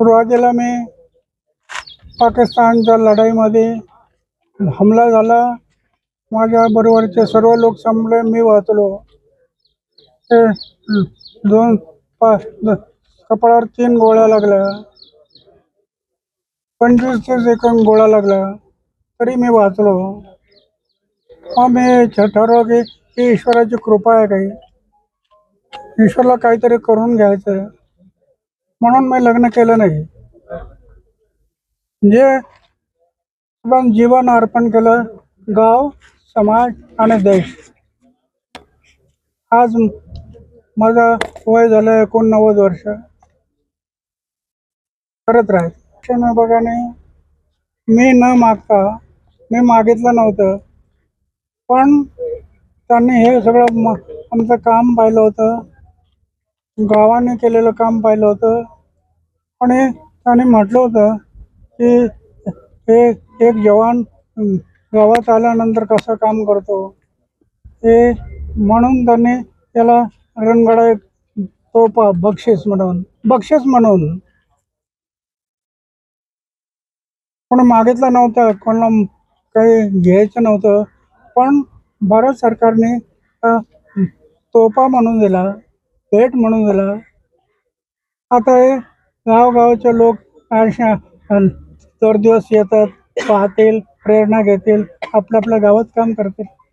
सुरुवातीला मी पाकिस्तानच्या लढाईमध्ये हमला झाला. माझ्या बरोबरचे सर्व लोक संपले, मी वाचलो. ते दोन कपाळावर 3 गोळ्या लागल्या, 25 ते सेकंद गोळ्या लागल्या, तरी मी वाचलो. मग मी ठरवलं की ईश्वराची कृपा आहे, काही ईश्वरला काहीतरी करून घ्यायचं, म्हणून मी लग्न केलं नाही. जे पण जीवन अर्पण केलं, गाव, समाज आणि देश. आज माझं वय झालं 89 वर्ष. करत राहील शिक्षण विभागाने मी न मागता, मी मागितलं नव्हतं, पण त्यांनी हे सगळं आमचं काम पाहिलं होतं, गावाने केलेलं काम पाहिलं होतं. आणि त्यांनी म्हटलं होतं की हे एक जवान गावात आल्यानंतर कसं काम करतो, हे म्हणून त्यांनी त्याला रणगाडा एक तोफा बक्षीस म्हणून कोणी मागितलं नव्हतं, कोणाला काही घ्यायचं नव्हतं, पण भारत सरकारने तोफा म्हणून दिला, भेट म्हणून दिला. आता हे गावगावचे लोक दर दिवस येतात, पाहतील, प्रेरणा घेतील, आपल्या आपल्या गावात काम करतील.